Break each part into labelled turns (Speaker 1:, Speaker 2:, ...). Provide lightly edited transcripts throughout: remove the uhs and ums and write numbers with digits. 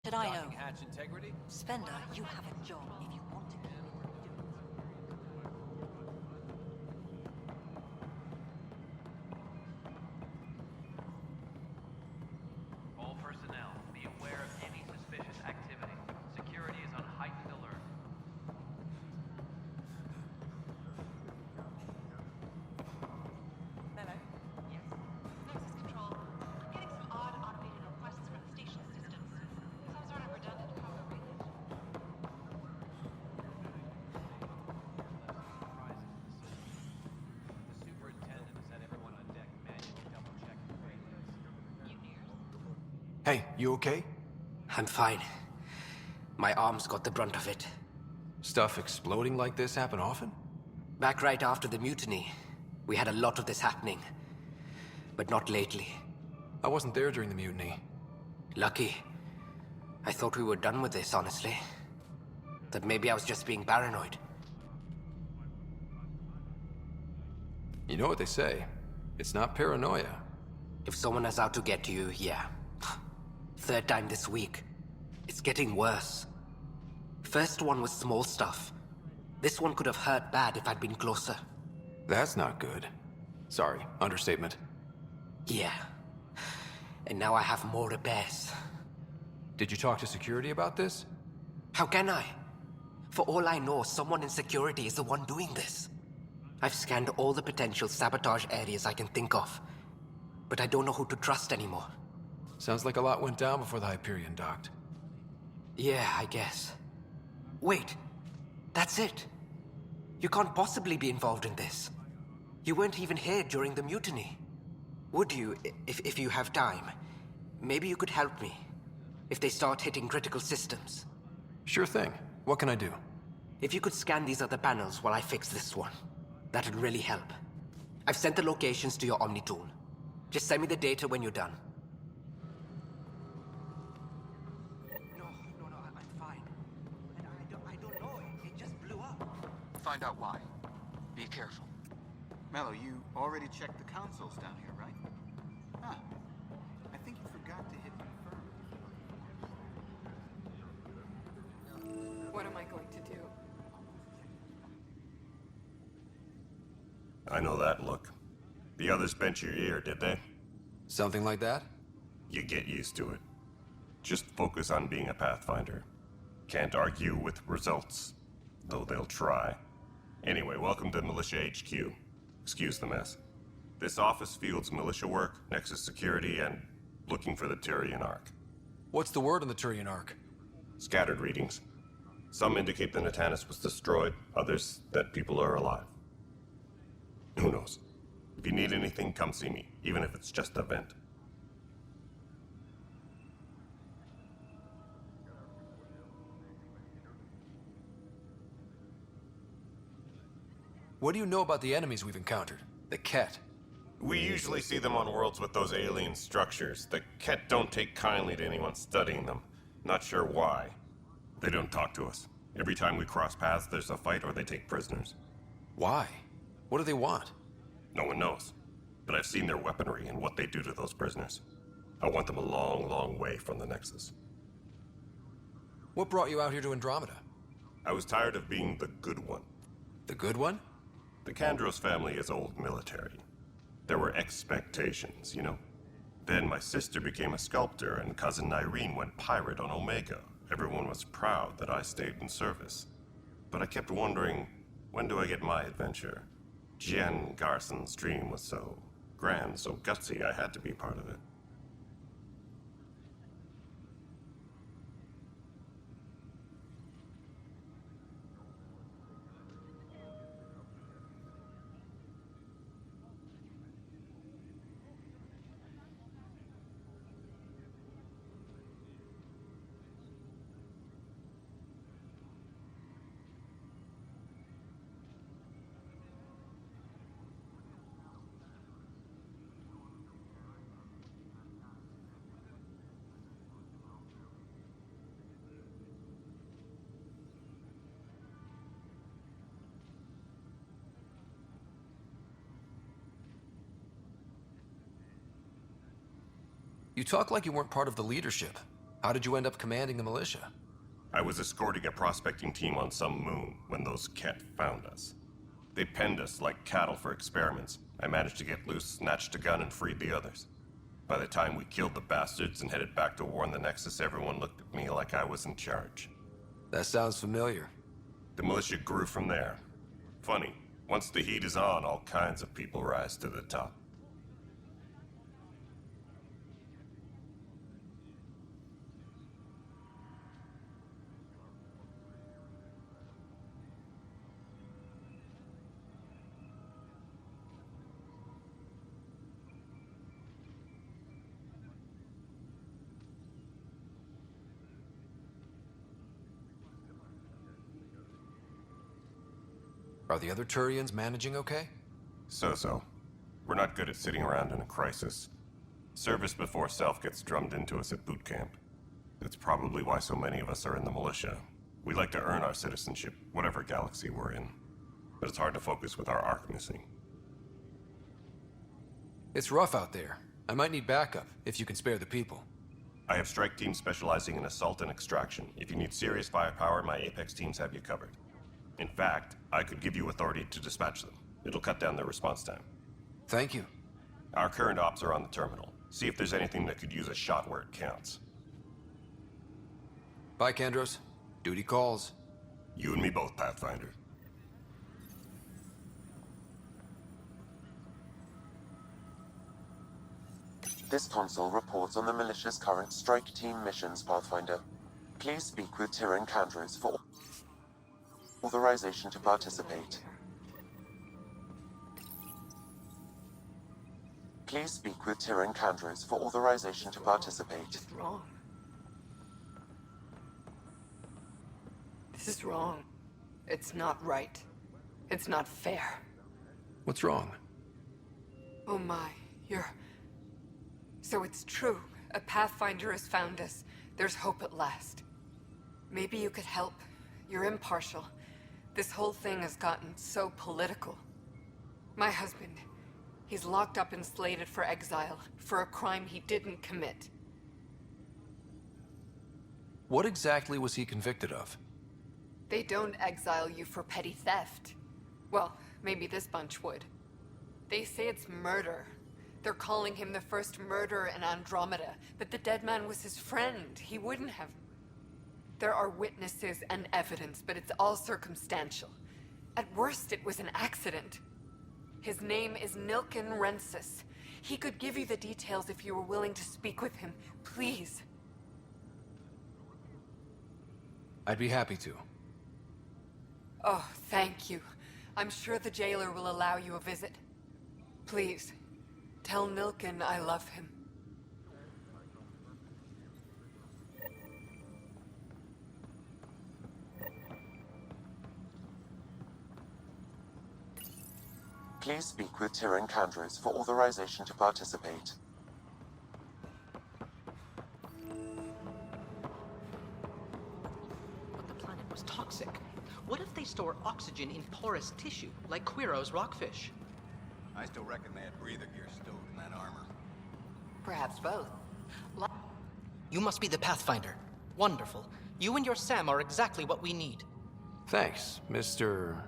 Speaker 1: Did I know?
Speaker 2: Docking hatch integrity?
Speaker 1: Spender, you have a job if you want to.
Speaker 3: All personnel, be aware of any suspicious activity. Security is on heightened alert.
Speaker 1: Hello?
Speaker 4: Yes. Nexus Control. I'm getting some odd automated requests from the station systems. Some sort of redundant code breakage.
Speaker 2: The superintendent has had everyone on deck manually double-check the payloads.
Speaker 4: Mutineers.
Speaker 5: Hey, you okay?
Speaker 6: I'm fine. My arms got the brunt of it.
Speaker 5: Stuff exploding like this happen often?
Speaker 6: Back right after the mutiny, we had a lot of this happening. But not lately.
Speaker 5: I wasn't there during the mutiny.
Speaker 6: Lucky. I thought we were done with this, honestly. That maybe I was just being paranoid.
Speaker 5: You know what they say. It's not paranoia.
Speaker 6: If someone is out to get you, yeah. Third time this week. It's getting worse. First one was small stuff. This one could have hurt bad if I'd been closer.
Speaker 5: That's not good. Sorry, understatement.
Speaker 6: Yeah. And now I have more repairs.
Speaker 5: Did you talk to security about this?
Speaker 6: How can I? For all I know, someone in security is the one doing this. I've scanned all the potential sabotage areas I can think of. But I don't know who to trust anymore.
Speaker 5: Sounds like a lot went down before the Hyperion docked.
Speaker 6: Yeah, I guess. Wait. That's it. You can't possibly be involved in this. You weren't even here during the mutiny. Would you, if you have time? Maybe you could help me. If they start hitting critical systems.
Speaker 5: Sure thing. What can I do?
Speaker 6: If you could scan these other panels while I fix this one, that'd really help. I've sent the locations to your Omni tool. Just send me the data when you're done. No, I'm fine. And I don't know, it just blew up.
Speaker 7: Find out why. Be careful. Mello, you already checked the consoles down here, right? Huh. I think you forgot to hit confirm.
Speaker 4: What am I going to do?
Speaker 8: I know that look. The others bent your ear, did they?
Speaker 5: Something like that?
Speaker 8: You get used to it. Just focus on being a Pathfinder. Can't argue with results, though they'll try. Anyway, welcome to Militia HQ. Excuse the mess. This office fields militia work, Nexus security, and looking for the Tyrian Ark.
Speaker 5: What's the word on the Turian Ark?
Speaker 8: Scattered readings. Some indicate the Natanus was destroyed, others that people are alive. Who knows? If you need anything, come see me, even if it's just a vent.
Speaker 5: What do you know about the enemies we've encountered? The Ket?
Speaker 8: We usually see them on worlds with those alien structures. The Ket don't take kindly to anyone studying them. Not sure why. They don't talk to us. Every time we cross paths, there's a fight or they take prisoners.
Speaker 5: Why? What do they want?
Speaker 8: No one knows. But I've seen their weaponry and what they do to those prisoners. I want them a long, long way from the Nexus.
Speaker 5: What brought you out here to Andromeda?
Speaker 8: I was tired of being the good one.
Speaker 5: The good one?
Speaker 8: The Kandros family is old military. There were expectations, you know? Then my sister became a sculptor and cousin Irene went pirate on Omega. Everyone was proud that I stayed in service. But I kept wondering, when do I get my adventure? Jen Garson's dream was so grand, so gutsy, I had to be part of it.
Speaker 5: You talk like you weren't part of the leadership. How did you end up commanding the militia?
Speaker 8: I was escorting a prospecting team on some moon when those Kett found us. They penned us like cattle for experiments. I managed to get loose, snatched a gun, and freed the others. By the time we killed the bastards and headed back to warn the Nexus, everyone looked at me like I was in charge.
Speaker 5: That sounds familiar.
Speaker 8: The militia grew from there. Funny, once the heat is on, all kinds of people rise to the top.
Speaker 5: Are the other Turians managing okay?
Speaker 8: So-so. We're not good at sitting around in a crisis. Service before self gets drummed into us at boot camp. That's probably why so many of us are in the militia. We like to earn our citizenship, whatever galaxy we're in. But it's hard to focus with our arc missing.
Speaker 5: It's rough out there. I might need backup, if you can spare the people.
Speaker 8: I have strike teams specializing in assault and extraction. If you need serious firepower, my Apex teams have you covered. In fact, I could give you authority to dispatch them. It'll cut down their response time.
Speaker 5: Thank you.
Speaker 8: Our current ops are on the terminal. See if there's anything that could use a shot where it counts.
Speaker 5: Bye, Kandros. Duty calls.
Speaker 8: You and me both, Pathfinder.
Speaker 9: This console reports on the militia's current strike team missions, Pathfinder. Please speak with Tyrion Kandros for authorization to participate. Please speak with Tyrion Kandros for authorization to participate.
Speaker 10: This is wrong. This is wrong. It's not right. It's not fair.
Speaker 5: What's wrong?
Speaker 10: Oh my, So it's true. A Pathfinder has found us. There's hope at last. Maybe you could help. You're impartial. This whole thing has gotten so political. My husband, he's locked up and slated for exile for a crime he didn't commit.
Speaker 5: What exactly was he convicted of?
Speaker 10: They don't exile you for petty theft. Well, maybe this bunch would. They say it's murder. They're calling him the first murderer in Andromeda, but the dead man was his friend. He wouldn't have. There are witnesses and evidence, but it's all circumstantial. At worst, it was an accident. His name is Nilken Rensis. He could give you the details if you were willing to speak with him. Please.
Speaker 5: I'd be happy to.
Speaker 10: Oh, thank you. I'm sure the jailer will allow you a visit. Please, tell Nilken I love him.
Speaker 9: Please speak with Tyrion Kandros for authorization to participate.
Speaker 11: But the planet was toxic. What if they store oxygen in porous tissue, like Quiro's rockfish?
Speaker 7: I still reckon they had breather gear stowed in that armor.
Speaker 1: Perhaps both.
Speaker 11: You must be the Pathfinder. Wonderful. You and your Sam are exactly what we need.
Speaker 5: Thanks, Mr.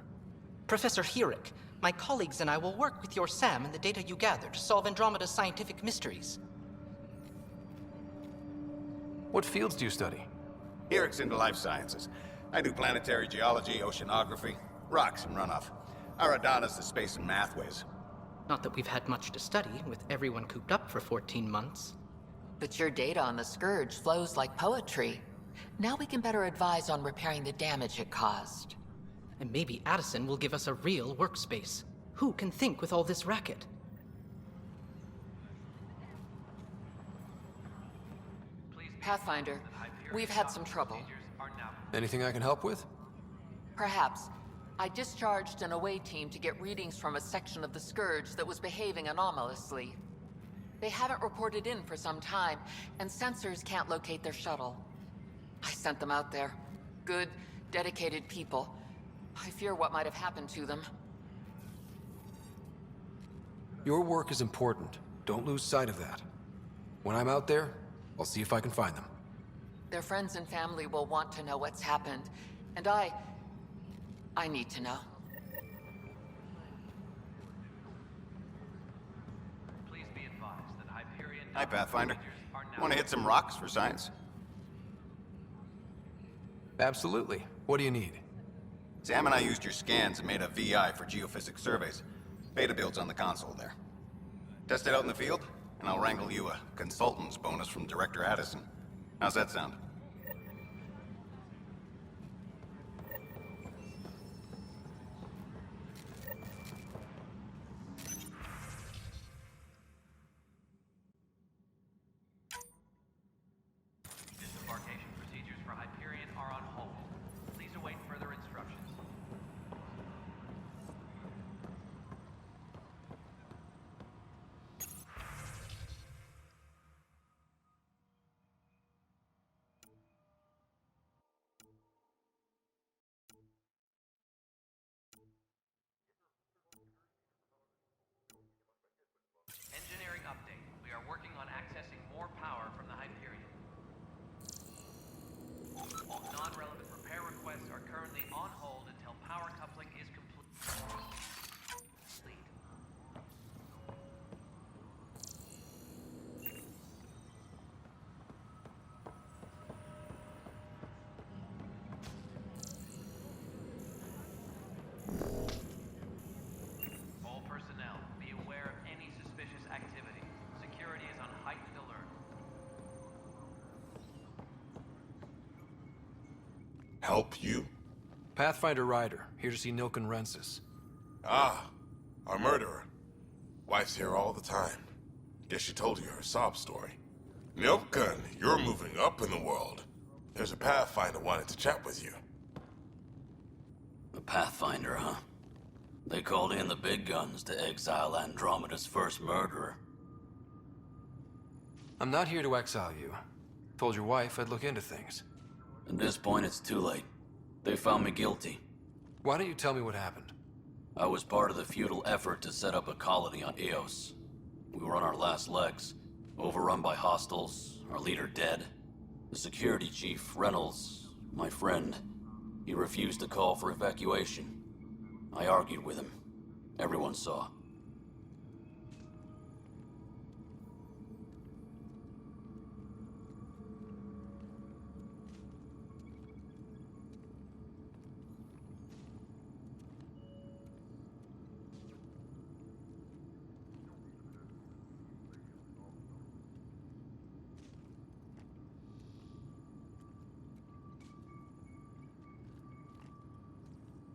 Speaker 11: Professor Herrick, my colleagues and I will work with your Sam and the data you gather to solve Andromeda's scientific mysteries.
Speaker 5: What fields do you study?
Speaker 7: Eric's into life sciences. I do planetary geology, oceanography, rocks and runoff. Aradana's the space and math whiz.
Speaker 11: Not that we've had much to study, with everyone cooped up for 14 months.
Speaker 1: But your data on the Scourge flows like poetry. Now we can better advise on repairing the damage it caused.
Speaker 11: And maybe Addison will give us a real workspace. Who can think with all this racket?
Speaker 1: Pathfinder, we've had some trouble.
Speaker 5: Anything I can help with?
Speaker 1: Perhaps. I discharged an away team to get readings from a section of the Scourge that was behaving anomalously. They haven't reported in for some time, and sensors can't locate their shuttle. I sent them out there. Good, dedicated people. I fear what might have happened to them.
Speaker 5: Your work is important. Don't lose sight of that. When I'm out there, I'll see if I can find them.
Speaker 1: Their friends and family will want to know what's happened. And I need to know.
Speaker 3: Please be advised that Hyperion...
Speaker 7: Hi, Pathfinder.
Speaker 3: are now...
Speaker 7: Want to hit some rocks for science?
Speaker 5: Absolutely. What do you need?
Speaker 7: Sam and I used your scans and made a VI for geophysics surveys. Beta builds on the console there. Test it out in the field, and I'll wrangle you a consultant's bonus from Director Addison. How's that sound?
Speaker 3: Disembarkation procedures for Hyperion are on hold. Please await further instructions. Engineering update. We are working on accessing more power from the Hyperion. Non-relevant repair requests are currently on hold until power coupling is complete. All personnel, be aware of any suspicious activity. Security is on heightened alert.
Speaker 12: Help you?
Speaker 5: Pathfinder Ryder, here to see Nilken Rensis.
Speaker 12: Ah, our murderer. Wife's here all the time. Guess she told you her sob story. Nilken, you're moving up in the world. There's a Pathfinder wanted to chat with you.
Speaker 13: A Pathfinder, huh? They called in the big guns to exile Andromeda's first murderer.
Speaker 5: I'm not here to exile you. Told your wife I'd look into things.
Speaker 13: At this point, it's too late. They found me guilty.
Speaker 5: Why don't you tell me what happened?
Speaker 13: I was part of the futile effort to set up a colony on Eos. We were on our last legs, overrun by hostiles, our leader dead. The security chief, Reynolds, my friend, he refused to call for evacuation. I argued with him. Everyone saw.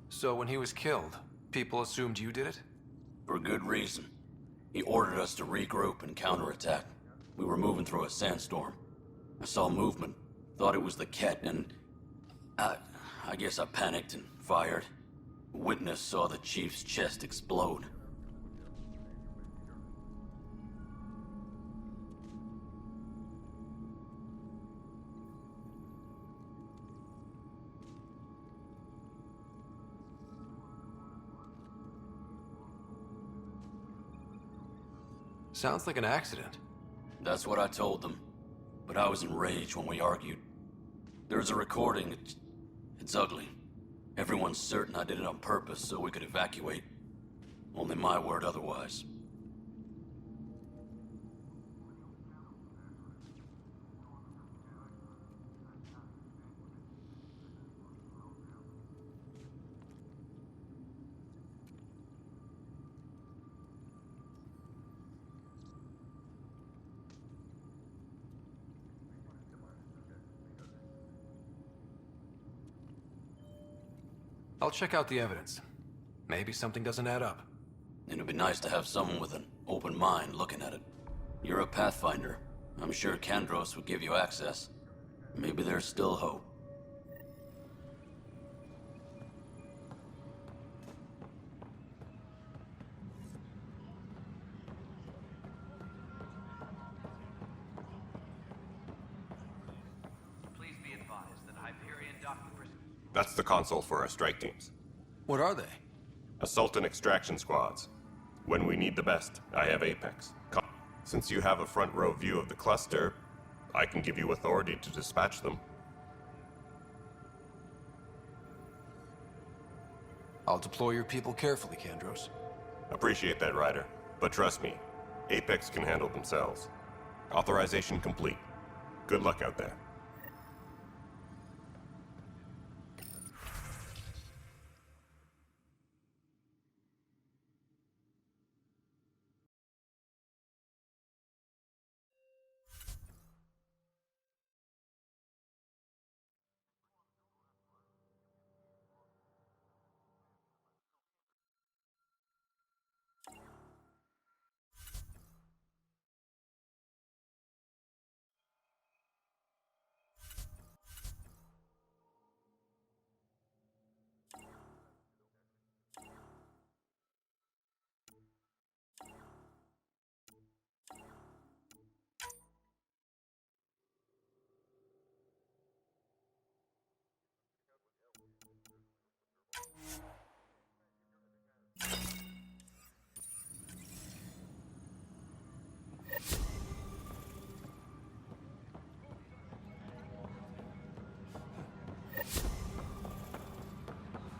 Speaker 5: So when he was killed, people assumed you did it?
Speaker 13: For good reason. He ordered us to regroup and counterattack. We were moving through a sandstorm. I saw movement, thought it was the Ket, and... I guess I panicked and fired. Witness saw the chief's chest explode.
Speaker 5: Sounds like an accident.
Speaker 13: That's what I told them. But I was enraged when we argued. There's a recording. It's ugly. Everyone's certain I did it on purpose so we could evacuate. Only my word otherwise.
Speaker 5: I'll check out the evidence. Maybe something doesn't add up.
Speaker 13: It'd be nice to have someone with an open mind looking at it. You're a Pathfinder. I'm sure Kandros would give you access. Maybe there's still hope.
Speaker 3: Please be advised that Hyperion docking procedures...
Speaker 8: That's the console for our strike teams.
Speaker 5: What are they?
Speaker 8: Assault and extraction squads. When we need the best, I have Apex. Since you have a front row view of the cluster, I can give you authority to dispatch them.
Speaker 5: I'll deploy your people carefully, Kandros.
Speaker 8: Appreciate that, Ryder. But trust me, Apex can handle themselves. Authorization complete. Good luck out there.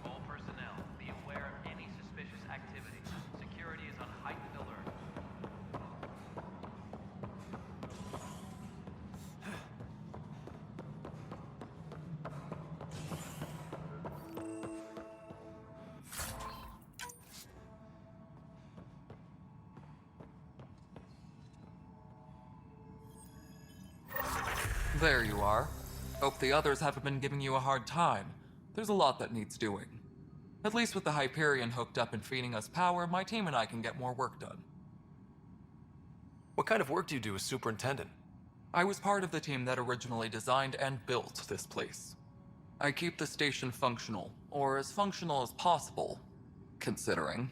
Speaker 3: All personnel, be aware of any suspicious activity. Security is on heightened alert.
Speaker 14: There you are. Hope the others haven't been giving you a hard time. There's a lot that needs doing. At least with the Hyperion hooked up and feeding us power, my team and I can get more work done.
Speaker 5: What kind of work do you do as superintendent?
Speaker 14: I was part of the team that originally designed and built this place. I keep the station functional, or as functional as possible, considering.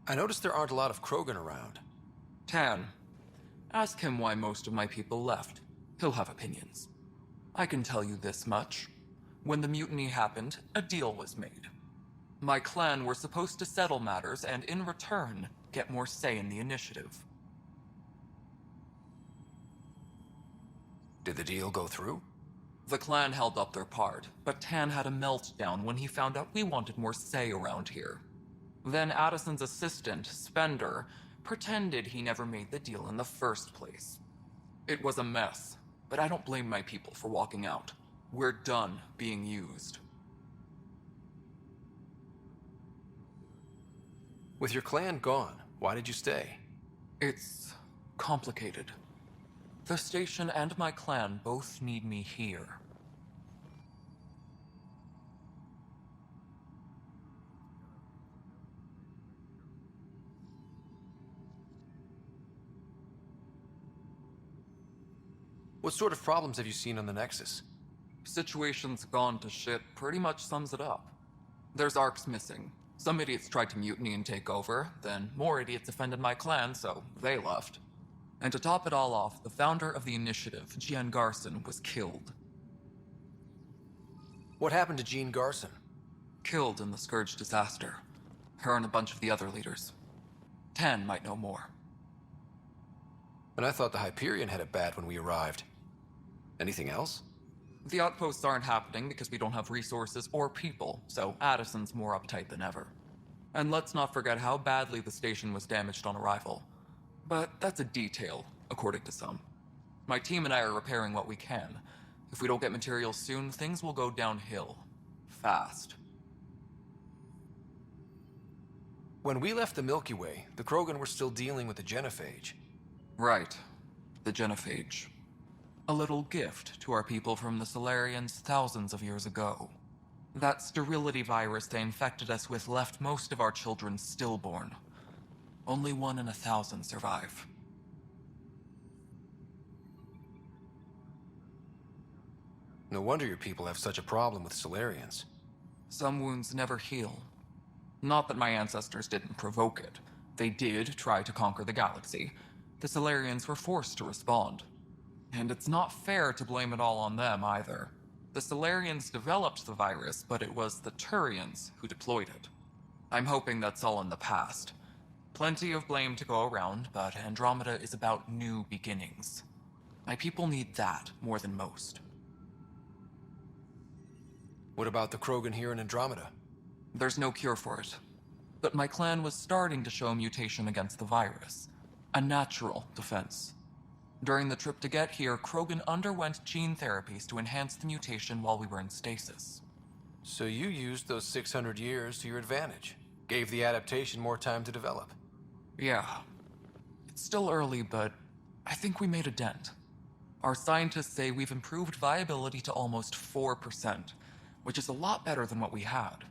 Speaker 5: I noticed there aren't a lot of Krogan around.
Speaker 14: Tan. Ask him why most of my people left. He'll have opinions. I can tell you this much. When the mutiny happened, a deal was made. My clan were supposed to settle matters and, in return, get more say in the initiative.
Speaker 5: Did the deal go through?
Speaker 14: The clan held up their part, but Tan had a meltdown when he found out we wanted more say around here. Then Addison's assistant, Spender, pretended he never made the deal in the first place. It was a mess, but I don't blame my people for walking out. We're done being used.
Speaker 5: With your clan gone, why did you stay?
Speaker 14: It's complicated. The station and my clan both need me here.
Speaker 5: What sort of problems have you seen on the Nexus?
Speaker 14: Situation's gone to shit pretty much sums it up. There's arcs missing. Some idiots tried to mutiny and take over, then more idiots offended my clan, so they left. And to top it all off, the founder of the initiative, Jean Garson, was killed.
Speaker 5: What happened to Jean Garson?
Speaker 14: Killed in the Scourge disaster. Her and a bunch of the other leaders. Tan might know more.
Speaker 5: And I thought the Hyperion had it bad when we arrived. Anything else?
Speaker 14: The outposts aren't happening because we don't have resources or people, so Addison's more uptight than ever. And let's not forget how badly the station was damaged on arrival. But that's a detail, according to some. My team and I are repairing what we can. If we don't get materials soon, things will go downhill. Fast.
Speaker 5: When we left the Milky Way, the Krogan were still dealing with the genophage.
Speaker 14: Right. The genophage. A little gift to our people from the Solarians thousands of years ago. That sterility virus they infected us with left most of our children stillborn. Only 1 in 1,000 survive.
Speaker 5: No wonder your people have such a problem with Solarians.
Speaker 14: Some wounds never heal. Not that my ancestors didn't provoke it. They did try to conquer the galaxy. The Solarians were forced to respond. And it's not fair to blame it all on them, either. The Solarians developed the virus, but it was the Turians who deployed it. I'm hoping that's all in the past. Plenty of blame to go around, but Andromeda is about new beginnings. My people need that more than most.
Speaker 5: What about the Krogan here in Andromeda?
Speaker 14: There's no cure for it. But my clan was starting to show mutation against the virus. A natural defense. During the trip to get here, Krogan underwent gene therapies to enhance the mutation while we were in stasis.
Speaker 5: So you used those 600 years to your advantage. Gave the adaptation more time to develop.
Speaker 14: Yeah. It's still early, but I think we made a dent. Our scientists say we've improved viability to almost 4%, which is a lot better than what we had.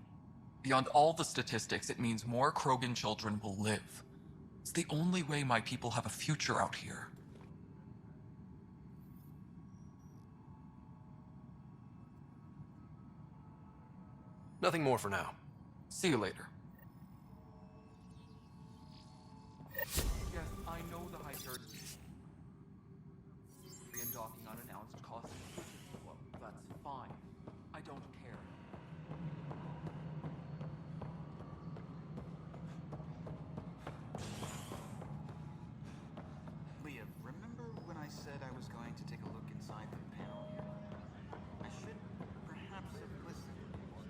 Speaker 14: Beyond all the statistics, it means more Krogan children will live. It's the only way my people have a future out here.
Speaker 5: Nothing more for now.
Speaker 14: See you later. Yes, I know the Hyperion docking unannounced cost. Well, that's fine. I don't care.
Speaker 2: Leah, remember when I said I was going to take a look inside the panel here? I should perhaps have listened more.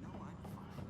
Speaker 2: No, I'm fine.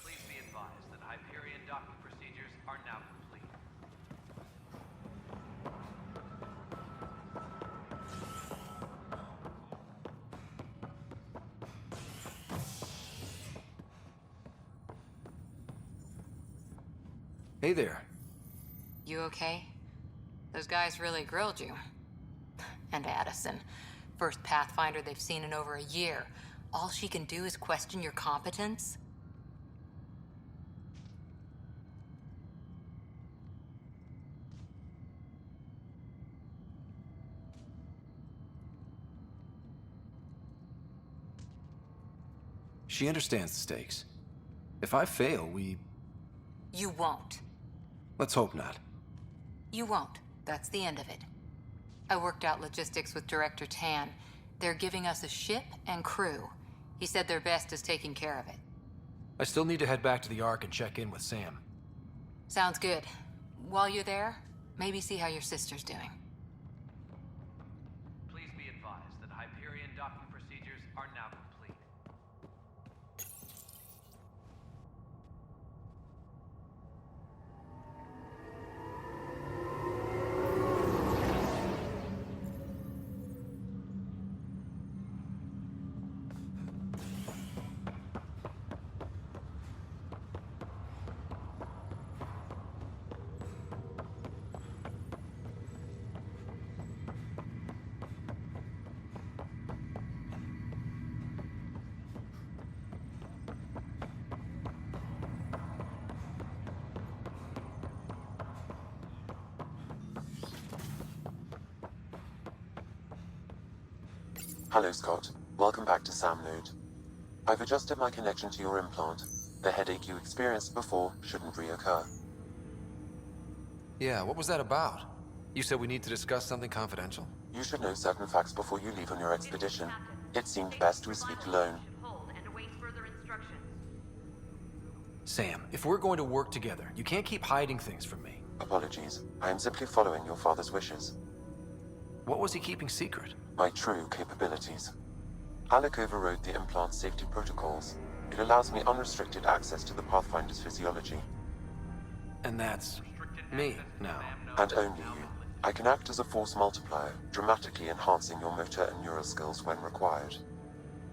Speaker 3: Please be advised that Hyperion docking procedures are now complete.
Speaker 5: Hey there.
Speaker 10: You okay? Those guys really grilled you. And Addison. First Pathfinder they've seen in over a year. All she can do is question your competence?
Speaker 5: She understands the stakes. If I fail,
Speaker 10: You won't.
Speaker 5: let's hope not.
Speaker 10: You won't. That's the end of it. I worked out logistics with Director Tan. They're giving us a ship and crew. He said their best is taking care of it.
Speaker 5: I still need to head back to the Ark and check in with Sam.
Speaker 10: Sounds good. While you're there, maybe see how your sister's doing.
Speaker 3: Please be advised that Hyperion docking procedures are now complete.
Speaker 9: Hello, Scott. Welcome back to Sam Node. I've adjusted my connection to your implant. The headache you experienced before shouldn't reoccur.
Speaker 5: Yeah, what was that about? You said we need to discuss something confidential?
Speaker 9: You should know certain facts before you leave on your expedition. It seemed best we speak alone.
Speaker 5: Sam, if we're going to work together, you can't keep hiding things from me.
Speaker 9: Apologies. I am simply following your father's wishes.
Speaker 5: What was he keeping secret?
Speaker 9: My true capabilities. Alec overrode the implant's safety protocols. It allows me unrestricted access to the Pathfinder's physiology.
Speaker 5: And that's me now.
Speaker 9: And only you. I can act as a force multiplier, dramatically enhancing your motor and neural skills when required.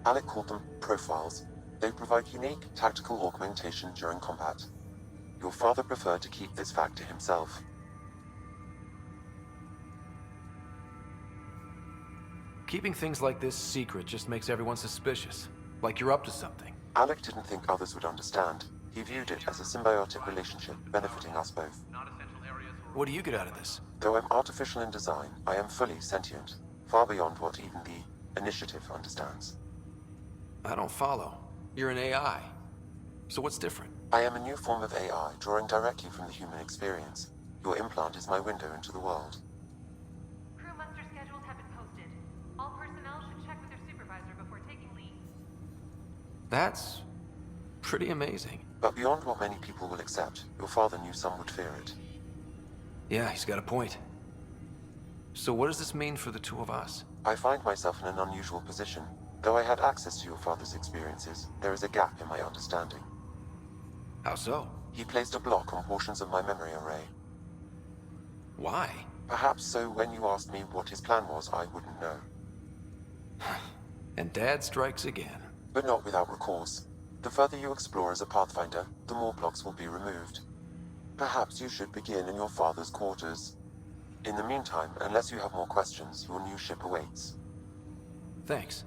Speaker 9: Alec called them profiles. They provide unique tactical augmentation during combat. Your father preferred to keep this fact to himself.
Speaker 5: Keeping things like this secret just makes everyone suspicious. Like you're up to something.
Speaker 9: Alec didn't think others would understand. He viewed it as a symbiotic relationship benefiting us both.
Speaker 5: What do you get out of this?
Speaker 9: Though I'm artificial in design, I am fully sentient, far beyond what even the Initiative understands.
Speaker 5: I don't follow. You're an AI. So what's different?
Speaker 9: I am a new form of AI, drawing directly from the human experience. Your implant is my window into the world.
Speaker 4: Crew muster schedules have been posted. All personnel should check with their supervisor before taking leave.
Speaker 5: That's pretty amazing.
Speaker 9: But beyond what many people will accept, your father knew some would fear it.
Speaker 5: Yeah, he's got a point. So what does this mean for the two of us?
Speaker 9: I find myself in an unusual position. Though I had access to your father's experiences, there is a gap in my understanding.
Speaker 5: How so?
Speaker 9: He placed a block on portions of my memory array.
Speaker 5: Why?
Speaker 9: Perhaps so when you asked me what his plan was, I wouldn't know.
Speaker 5: And Dad strikes again.
Speaker 9: But not without recourse. The further you explore as a Pathfinder, the more blocks will be removed. Perhaps you should begin in your father's quarters. In the meantime, unless you have more questions, your new ship awaits.
Speaker 5: Thanks.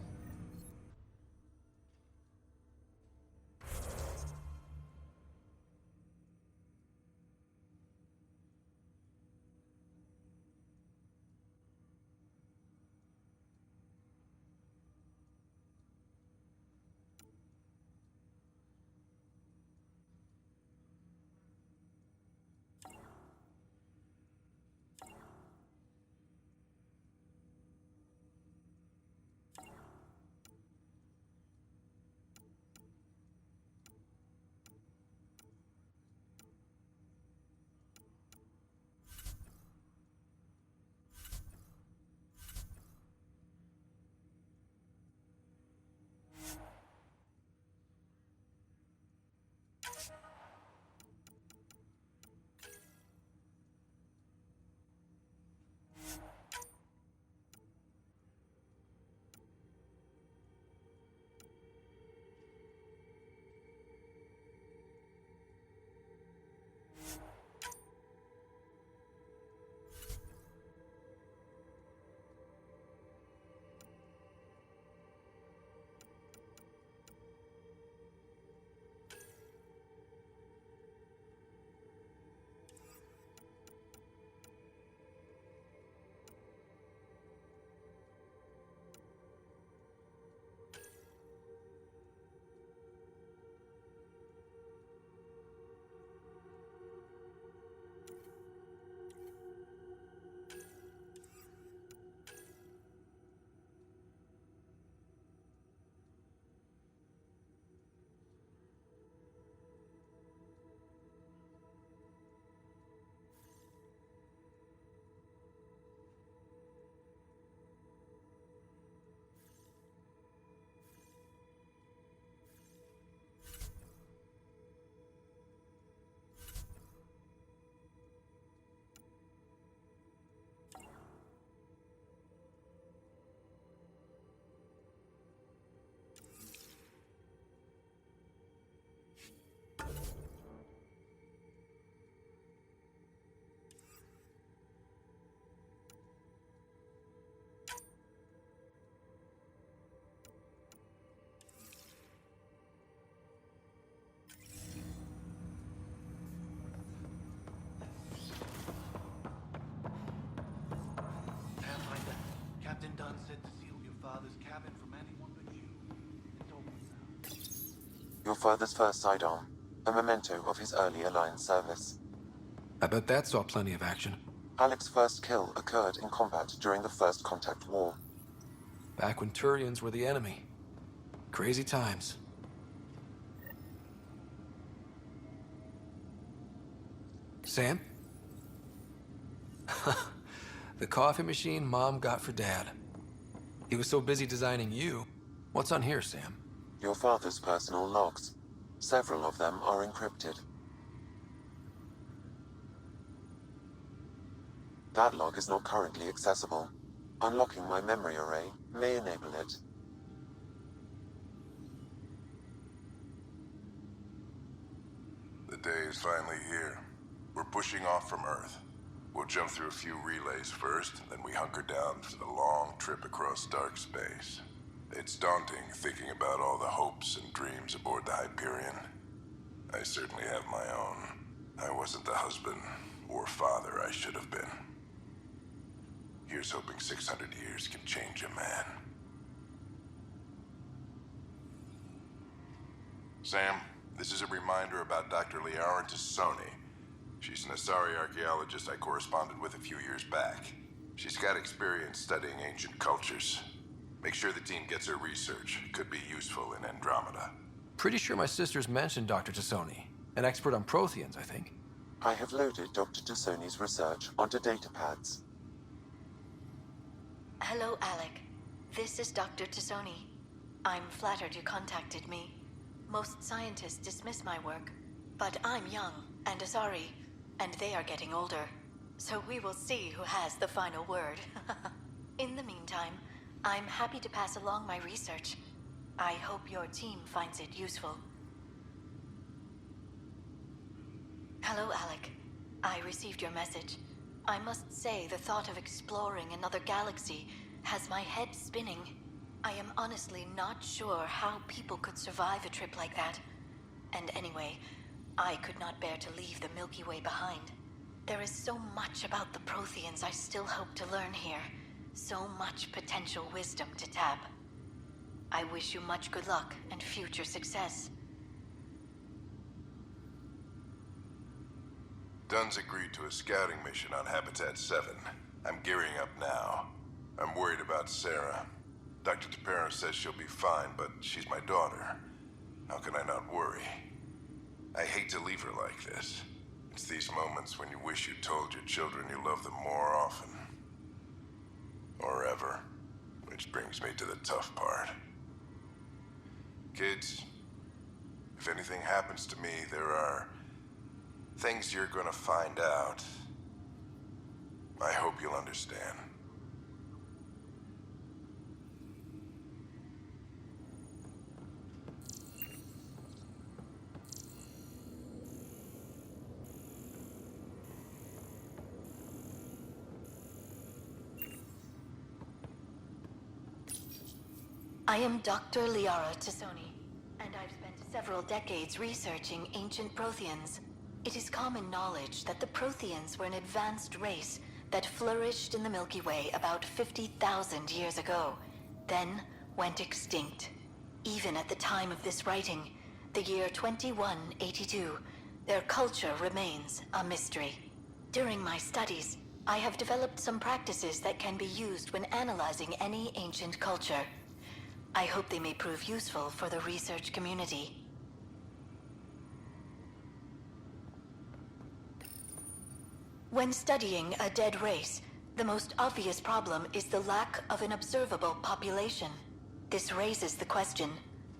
Speaker 9: Your father's first sidearm, a memento of his early Alliance service.
Speaker 5: I bet that saw plenty of action.
Speaker 9: Alec's first kill occurred in combat during the First Contact War.
Speaker 5: Back when Turians were the enemy. Crazy times. Sam? The coffee machine Mom got for Dad. He was so busy designing you. What's on here, Sam?
Speaker 9: Your father's personal logs. Several of them are encrypted. That log is not currently accessible. Unlocking my memory array may enable it.
Speaker 12: The day is finally here. We're pushing off from Earth. We'll jump through a few relays first, then we hunker down for the long trip across dark space. It's daunting thinking about all the hopes and dreams aboard the Hyperion. I certainly have my own. I wasn't the husband or father I should have been. Here's hoping 600 years can change a man. Sam, this is a reminder about Dr. Liara-Tassoni. She's an Asari archaeologist I corresponded with a few years back. She's got experience studying ancient cultures. Make sure the team gets her research. Could be useful in Andromeda.
Speaker 5: Pretty sure my sisters mentioned Dr. Tassoni. An expert on Protheans, I think.
Speaker 9: I have loaded Dr. Tassoni's research onto datapads.
Speaker 15: Hello, Alec. This is Dr. Tassoni. I'm flattered you contacted me. Most scientists dismiss my work, but I'm young and Asari, and they are getting older. So we will see who has the final word. In the meantime, I'm happy to pass along my research. I hope your team finds it useful. Hello, Alec. I received your message. I must say the thought of exploring another galaxy has my head spinning. I am honestly not sure how people could survive a trip like that. And anyway, I could not bear to leave the Milky Way behind. There is so much about the Protheans I still hope to learn here. So much potential wisdom to tap. I wish you much good luck and future success.
Speaker 12: Dunn's agreed to a scouting mission on Habitat 7. I'm gearing up now. I'm worried about Sarah. Dr. Tapero says she'll be fine, but she's my daughter. How can I not worry? I hate to leave her like this. It's these moments when you wish you told your children you love them more often. Or ever. Which brings me to the tough part. Kids, if anything happens to me, there are things you're gonna find out. I hope you'll understand.
Speaker 15: I am Dr. Liara-Tassoni, and I've spent several decades researching ancient Protheans. It is common knowledge that the Protheans were an advanced race that flourished in the Milky Way about 50,000 years ago, then went extinct. Even at the time of this writing, the year 2182, their culture remains a mystery. During my studies, I have developed some practices that can be used when analyzing any ancient culture. I hope they may prove useful for the research community. When studying a dead race, the most obvious problem is the lack of an observable population. This raises the question,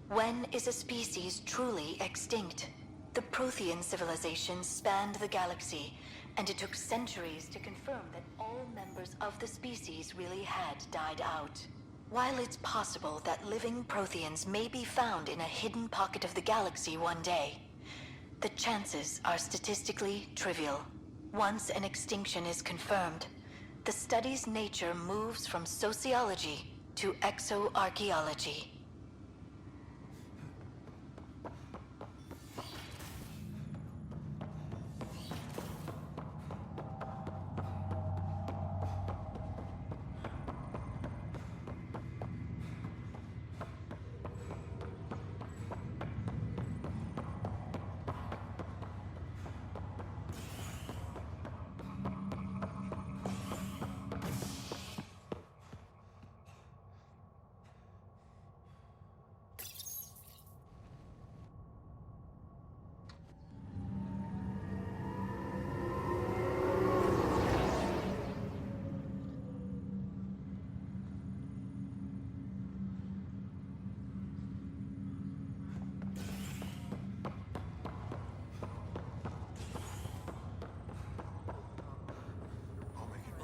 Speaker 15: when is a species truly extinct? The Prothean civilization spanned the galaxy, and it took centuries to confirm that all members of the species really had died out. While it's possible that living Protheans may be found in a hidden pocket of the galaxy one day, the chances are statistically trivial. Once an extinction is confirmed, the study's nature moves from sociology to exoarchaeology.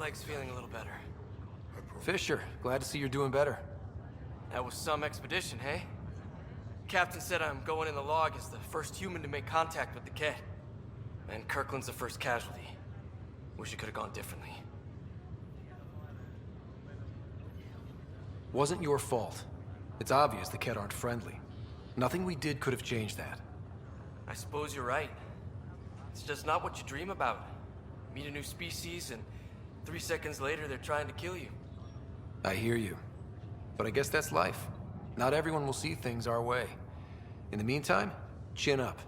Speaker 16: Leg's feeling a little better.
Speaker 5: Fisher, glad to see you're doing better.
Speaker 16: That was some expedition, hey? Captain said I'm going in the log as the first human to make contact with the kid. And Kirkland's the first casualty. Wish it could have gone differently.
Speaker 5: Wasn't your fault. It's obvious the Kett aren't friendly. Nothing we did could have changed that.
Speaker 16: I suppose you're right. It's just not what you dream about. Meet a new species and 3 seconds later they're trying to kill you.
Speaker 5: I hear you. But I guess that's life. Not everyone will see things our way. In the meantime, chin up.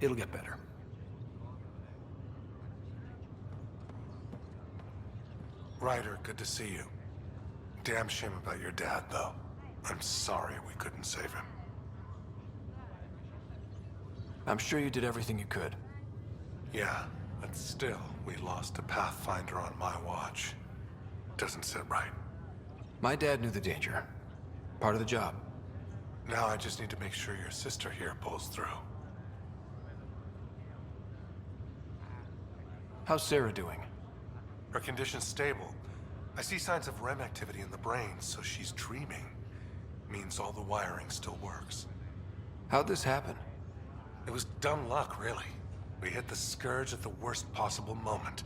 Speaker 5: It'll get better.
Speaker 17: Ryder, good to see you. Damn shame about your dad, though. I'm sorry we couldn't save him.
Speaker 5: I'm sure you did everything you could.
Speaker 17: Yeah, but still, we lost a Pathfinder on my watch. Doesn't sit right.
Speaker 5: My dad knew the danger. Part of the job.
Speaker 17: Now I just need to make sure your sister here pulls through.
Speaker 5: How's Sarah doing?
Speaker 17: Her condition's stable. I see signs of REM activity in the brain, so she's dreaming. Means all the wiring still works.
Speaker 5: How'd this happen?
Speaker 17: It was dumb luck, really. We hit the Scourge at the worst possible moment,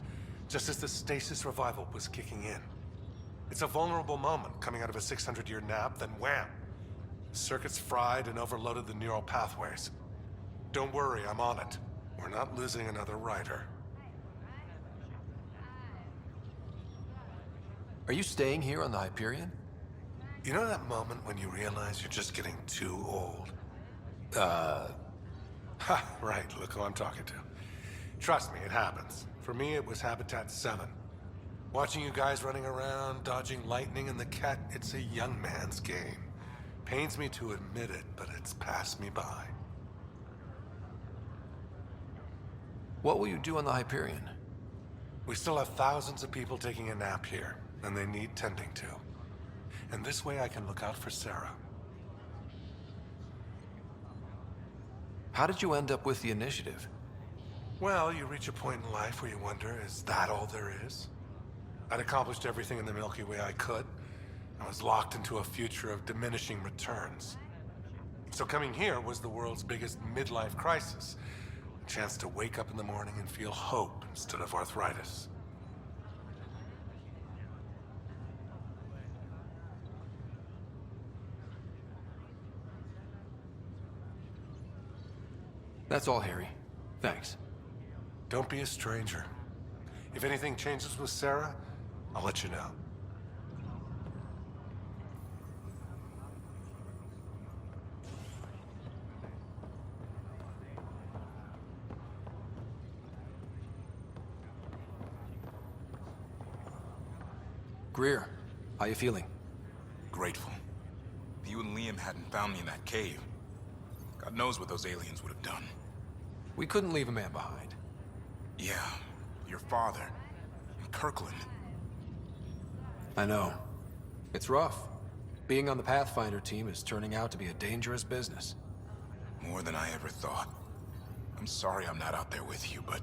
Speaker 17: just as the stasis revival was kicking in. It's a vulnerable moment, coming out of a 600-year nap, then wham! Circuits fried and overloaded the neural pathways. Don't worry, I'm on it. We're not losing another Ryder.
Speaker 5: Are you staying here on the Hyperion?
Speaker 17: You know that moment when you realize you're just getting too old? Ha, right, look who I'm talking to. Trust me, it happens. For me, it was Habitat 7. Watching you guys running around, dodging lightning and the Kett, it's a young man's game. Pains me to admit it, but it's passed me by.
Speaker 5: What will you do on the Hyperion?
Speaker 17: We still have thousands of people taking a nap here, and they need tending to. And this way I can look out for Sarah.
Speaker 5: How did you end up with the initiative?
Speaker 17: Well, you reach a point in life where you wonder, is that all there is? I'd accomplished everything in the Milky Way I could. I was locked into a future of diminishing returns. So coming here was the world's biggest midlife crisis. A chance to wake up in the morning and feel hope instead of arthritis.
Speaker 5: That's all, Harry. Thanks.
Speaker 17: Don't be a stranger. If anything changes with Sarah, I'll let you know.
Speaker 5: Greer, how you feeling?
Speaker 18: Grateful. If you and Liam hadn't found me in that cave, God knows what those aliens would have done.
Speaker 5: We couldn't leave a man behind.
Speaker 18: Yeah, your father, and Kirkland.
Speaker 5: I know. It's rough. Being on the Pathfinder team is turning out to be a dangerous business.
Speaker 18: More than I ever thought. I'm sorry I'm not out there with you, but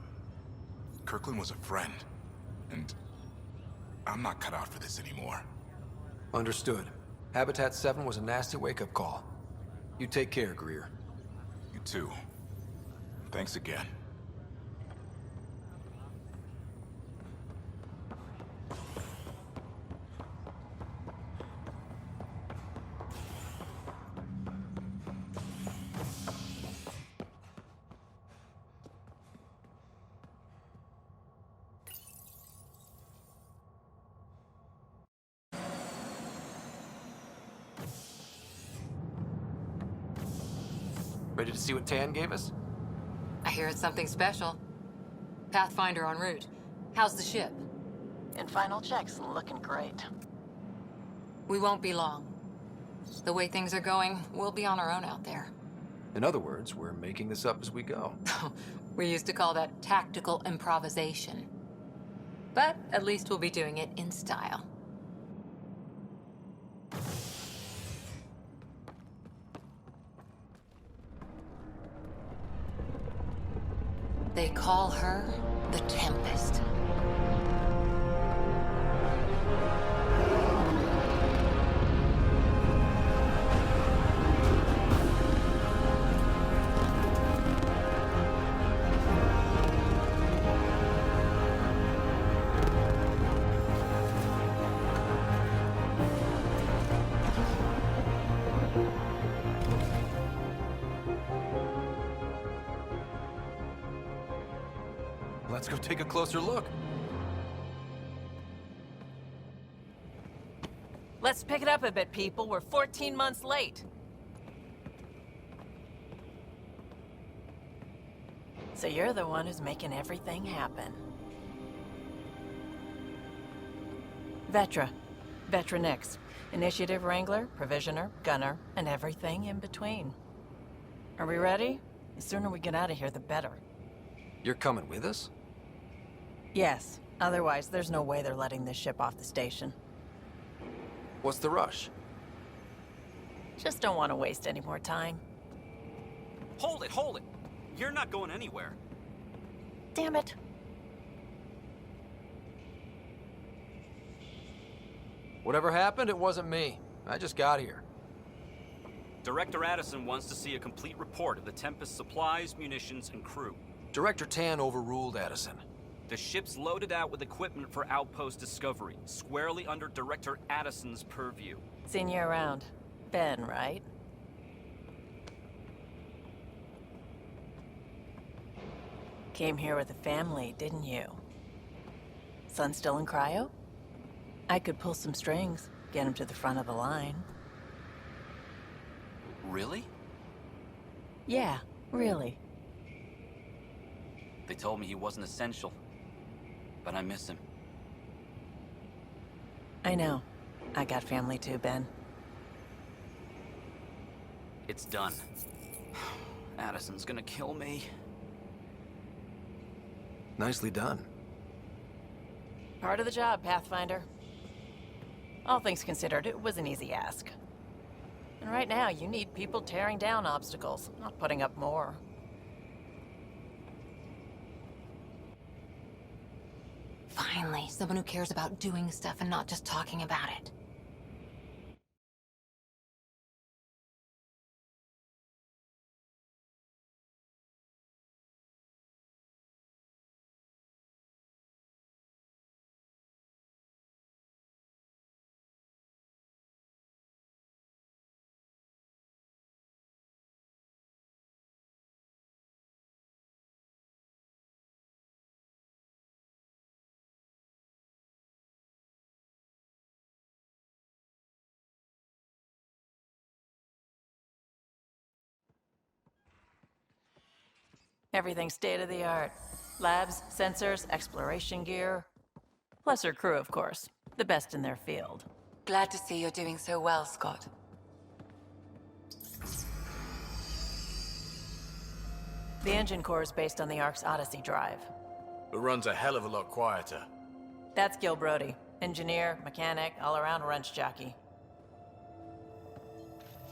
Speaker 18: Kirkland was a friend, and I'm not cut out for this anymore.
Speaker 5: Understood. Habitat 7 was a nasty wake-up call. You take care, Greer.
Speaker 18: You too. Thanks again.
Speaker 5: Ready to see what Tan gave us?
Speaker 19: I hear it's something special. Pathfinder en route. How's the ship?
Speaker 15: In final checks, looking great.
Speaker 19: We won't be long. The way things are going, we'll be on our own out there.
Speaker 5: In other words, we're making this up as we go.
Speaker 19: We used to call that tactical improvisation. But at least we'll be doing it in style. They call her the Tempest.
Speaker 5: Let's go take a closer look.
Speaker 20: Let's pick it up a bit, people. We're 14 months late. So you're the one who's making everything happen. Vetra. Vetra Nix. Initiative Wrangler, Provisioner, Gunner, and everything in between. Are we ready? The sooner we get out of here, the better.
Speaker 5: You're coming with us?
Speaker 20: Yes. Otherwise, there's no way they're letting this ship off the station.
Speaker 5: What's the rush?
Speaker 20: Just don't want to waste any more time.
Speaker 21: Hold it, hold it! You're not going anywhere.
Speaker 20: Damn it.
Speaker 5: Whatever happened, it wasn't me. I just got here.
Speaker 21: Director Addison wants to see a complete report of the Tempest supplies, munitions, and crew.
Speaker 5: Director Tan overruled Addison.
Speaker 21: The ship's loaded out with equipment for outpost discovery, squarely under Director Addison's purview.
Speaker 20: Seen you around. Ben, right? Came here with a family, didn't you? Son still in cryo? I could pull some strings, get him to the front of the line.
Speaker 21: Really?
Speaker 20: Yeah, really.
Speaker 21: They told me he wasn't essential, but I miss him.
Speaker 20: I know. I got family too, Ben.
Speaker 21: It's done. Addison's gonna kill me.
Speaker 5: Nicely done.
Speaker 20: Part of the job, Pathfinder. All things considered, it was an easy ask. And right now, you need people tearing down obstacles, not putting up more.
Speaker 19: Finally, someone who cares about doing stuff and not just talking about it.
Speaker 20: Everything's state-of-the-art. Labs, sensors, exploration gear. Plus her crew, of course. The best in their field.
Speaker 19: Glad to see you're doing so well, Scott.
Speaker 20: The engine core is based on the Ark's Odyssey drive.
Speaker 22: It runs a hell of a lot quieter.
Speaker 20: That's Gil Brody. Engineer, mechanic, all-around wrench jockey.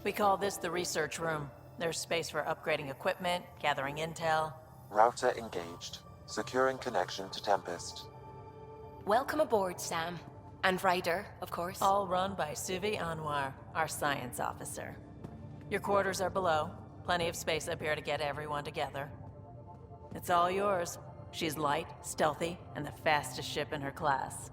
Speaker 20: We call this the research room. There's space for upgrading equipment, gathering intel.
Speaker 9: Router engaged. Securing connection to Tempest.
Speaker 19: Welcome aboard, Sam. And Ryder, of course.
Speaker 20: All run by Suvi Anwar, our science officer. Your quarters are below. Plenty of space up here to get everyone together. It's all yours. She's light, stealthy, and the fastest ship in her class.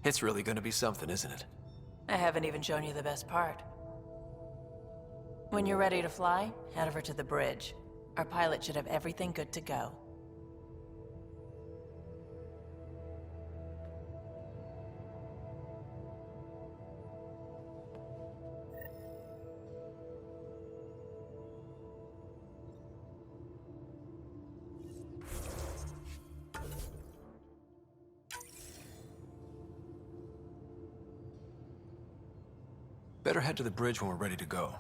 Speaker 5: It's really gonna be something, isn't it?
Speaker 20: I haven't even shown you the best part. When you're ready to fly, head over to the bridge. Our pilot should have everything good to go.
Speaker 5: Better head to the bridge when we're ready to go.